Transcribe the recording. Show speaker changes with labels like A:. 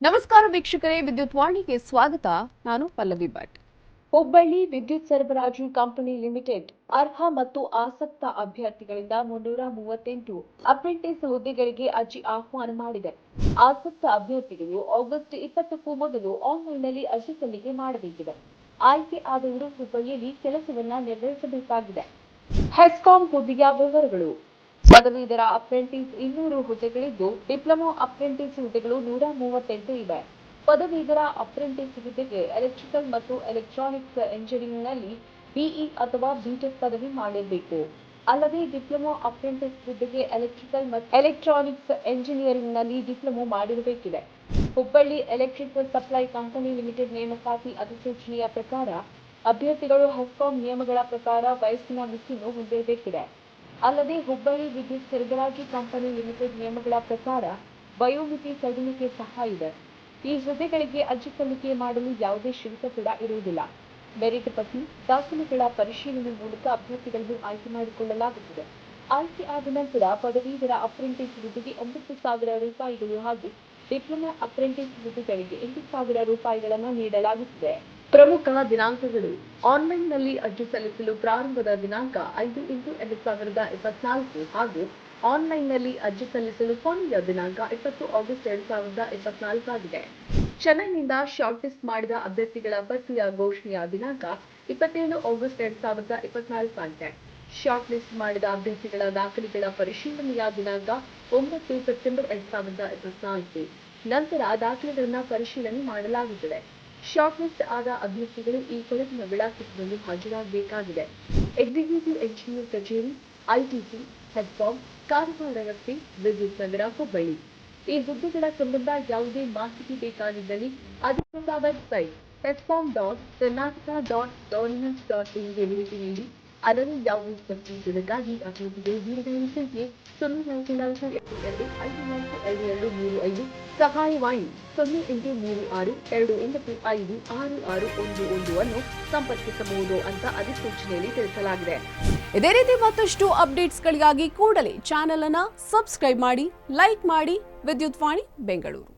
A: ನಮಸ್ಕಾರ ವೀಕ್ಷಕರೇ, ವಿದ್ಯುತ್ ವಾಣಿಗೆ ಸ್ವಾಗತ. ನಾನು ಪಲ್ಲವಿ ಭಟ್. ಹುಬ್ಬಳ್ಳಿ ವಿದ್ಯುತ್ ಸರಬರಾಜು ಕಂಪನಿ ಲಿಮಿಟೆಡ್ ಅರ್ಹ ಮತ್ತು ಆಸಕ್ತ ಅಭ್ಯರ್ಥಿಗಳಿಂದ 338 ಅಪ್ರೆಂಟಿಸ್ ಹುದ್ದೆಗಳಿಗೆ ಅರ್ಜಿ ಆಹ್ವಾನ ಮಾಡಿದೆ. ಆಸಕ್ತ ಅಭ್ಯರ್ಥಿಗಳು ಆಗಸ್ಟ್ 20ಕ್ಕೂ ಮೊದಲು ಆನ್ಲೈನ್ನಲ್ಲಿ ಅರ್ಜಿ ಸಲ್ಲಿಕೆ ಮಾಡಬೇಕಿದೆ. ಆಯ್ಕೆ ಆದವರು ಹುಬ್ಬಳ್ಳಿಯಲ್ಲಿ ಕೆಲಸವನ್ನ ನಿರ್ವಹಿಸಬೇಕಾಗಿದೆ. ಹೆಸ್ಕಾಂ ಹುದ್ದೆಯ ವಿವರಗಳು. ಪದವೀಧರ ಅಪ್ರೆಂಟಿಸ್ 200 ಹುದ್ದೆಗಳಿದ್ದು, ಡಿಪ್ಲೊಮಾ ಅಪ್ರೆಂಟಿಸ್ ಹುದ್ದೆಗಳು 138 ಇವೆ. ಪದವೀಧರ ಅಪ್ರೆಂಟಿಸ್ ಹುದ್ದೆಗೆ ಎಲೆಕ್ಟ್ರಿಕಲ್ ಮತ್ತು ಎಲೆಕ್ಟ್ರಾನಿಕ್ಸ್ ಎಂಜಿನಿಯರಿಂಗ್ನಲ್ಲಿ ಬಿಇ ಅಥವಾ ಬಿಟೆಕ್ ಪದವಿ ಮಾಡಿರಬೇಕು. ಅಲ್ಲದೆ ಡಿಪ್ಲೊಮಾ ಅಪ್ರೆಂಟಿಸ್ ಹುದ್ದೆಗೆ ಎಲೆಕ್ಟ್ರಿಕಲ್ ಮತ್ತು ಎಲೆಕ್ಟ್ರಾನಿಕ್ಸ್ ಎಂಜಿನಿಯರಿಂಗ್ನಲ್ಲಿ ಡಿಪ್ಲೊಮಾ ಮಾಡಿರಬೇಕಿದೆ. Hubballi electric supply company limited ನೇಮಕಾತಿ ಅಧಿಸೂಚನೆಯ ಪ್ರಕಾರ ಅಭ್ಯರ್ಥಿಗಳು ಹೆಸ್ಕಾಂ ನಿಯಮಗಳ ಪ್ರಕಾರ ವಯಸ್ಸಿನ ಮಿತಿಯನ್ನು ಹೊಂದಿರಬೇಕಿದೆ. ಅಲ್ಲದೆ ಹುಬ್ಬಳ್ಳಿ ವಿದ್ಯುತ್ ಸರಬರಾಜು ಕಂಪನಿ ಲಿಮಿಟೆಡ್ ನಿಯಮಗಳ ಪ್ರಕಾರ ವಯೋಮಿತಿ ಸಡಿಲಿಕೆ ಸಹ ಇದೆ. ಈ ಹುದ್ದೆಗಳಿಗೆ ಅರ್ಜಿ ಸಲ್ಲಿಕೆ ಮಾಡಲು ಯಾವುದೇ ಶುಲ್ಕ ಕೂಡ ಇರುವುದಿಲ್ಲ. ಮೆರಿಟ್ ಪಟ್ಟಿ, ದಾಖಲೆಗಳ ಪರಿಶೀಲನೆ ಮೂಲಕ ಅಭ್ಯರ್ಥಿಗಳನ್ನು ಆಯ್ಕೆ ಮಾಡಿಕೊಳ್ಳಲಾಗುತ್ತದೆ. ಆಯ್ಕೆ ಆದ ನಂತರ ಪದವೀಧರ ಅಪ್ರೆಂಟಿಸ್ ಹುದ್ದೆಗೆ 9,000 ರೂಪಾಯಿಗಳು ಹಾಗೂ ಡಿಪ್ಲೊಮಾ ಅಪ್ರೆಂಟಿಸ್ ಹುದ್ದೆಗಳಿಗೆ 8,000 ರೂಪಾಯಿಗಳನ್ನು ನೀಡಲಾಗುತ್ತದೆ. ಪ್ರಮುಖ ದಿನಾಂಕಗಳು. ಆನ್ಲೈನ್ನಲ್ಲಿ ಅರ್ಜಿ ಸಲ್ಲಿಸಲು ಪ್ರಾರಂಭದ ದಿನಾಂಕ 5/8/2024 ಹಾಗೂ ಆನ್ಲೈನ್ನಲ್ಲಿ ಅರ್ಜಿ ಸಲ್ಲಿಸಲು ಕೊನೆಯ ದಿನಾಂಕ 20 ಆಗಸ್ಟ್ 2024 ಆಗಿದೆ. ಚೆನ್ನೈನಿಂದ ಶಾರ್ಟ್ ಲಿಸ್ಟ್ ಮಾಡಿದ ಅಭ್ಯರ್ಥಿಗಳ ಪಟ್ಟಿಯ ಘೋಷಣೆಯ ದಿನಾಂಕ 27 ಆಗಸ್ಟ್ 2024 ಆಗಿದೆ. ಶಾರ್ಟ್ ಲಿಸ್ಟ್ ಮಾಡಿದ ಅಭ್ಯರ್ಥಿಗಳ ದಾಖಲೆಗಳ ಪರಿಶೀಲನೆಯ ದಿನಾಂಕ 9 ಸೆಪ್ಟೆಂಬರ್ 2024. ನಂತರ ದಾಖಲೆಗಳನ್ನು ಪರಿಶೀಲನೆ ಮಾಡಲಾಗುತ್ತದೆ. ಶಾರ್ಟ್ ಲಿಸ್ಟ್ ಆದ ಅಭ್ಯರ್ಥಿಗಳು ಈ ಕೆಳಗಿನ ವಿಳಾಸದಲ್ಲಿ ಹಾಜರಾಗಬೇಕಾಗಿದೆ: ಎಕ್ಸಿಕ್ಯೂಟಿವ್ ಎಂಜಿನಿಯರ್ ಕಚೇರಿ, ಐಟಿಸಿ, ಹೆಸ್ಕಾಂ, ಕಾರವಾರ ರಸ್ತೆ, ವಿದ್ಯುತ್ ನಗರ, ಹುಬ್ಬಳ್ಳಿ. ಈ ಹುದ್ದೆಗಳ ಸಂಬಂಧ ಯಾವುದೇ ಮಾಹಿತಿ ಬೇಕಾಗಿದ್ದಲ್ಲಿ ಅಧಿಕೃತ ವೆಬ್ಸೈಟ್ hescom.karnataka.governance.in ಭೇಟಿ ನೀಡಿ. ಅದನ್ನು ಯಾವುದೇ ಸಂಪರ್ಕಕ್ಕಾಗಿ ಅಭ್ಯರ್ಥಿಗಳು ದೂರವಾಣಿ ಸಂಖ್ಯೆ 04422522235, ಸಹಾಯವಾಣಿ 0836295611 ಅನ್ನು ಸಂಪರ್ಕಿಸಬಹುದು ಅಂತ ಅಧಿಸೂಚನೆಯಲ್ಲಿ ತಿಳಿಸಲಾಗಿದೆ. ಇದೇ ರೀತಿ ಮತ್ತಷ್ಟು ಅಪ್ಡೇಟ್ಸ್ಗಳಿಗಾಗಿ ಕೂಡಲೇ ಚಾನೆಲ್ ಅನ್ನು ಸಬ್ಸ್ಕ್ರೈಬ್ ಮಾಡಿ, ಲೈಕ್ ಮಾಡಿ. ವಿದ್ಯುತ್ ವಾಣಿ ಬೆಂಗಳೂರು.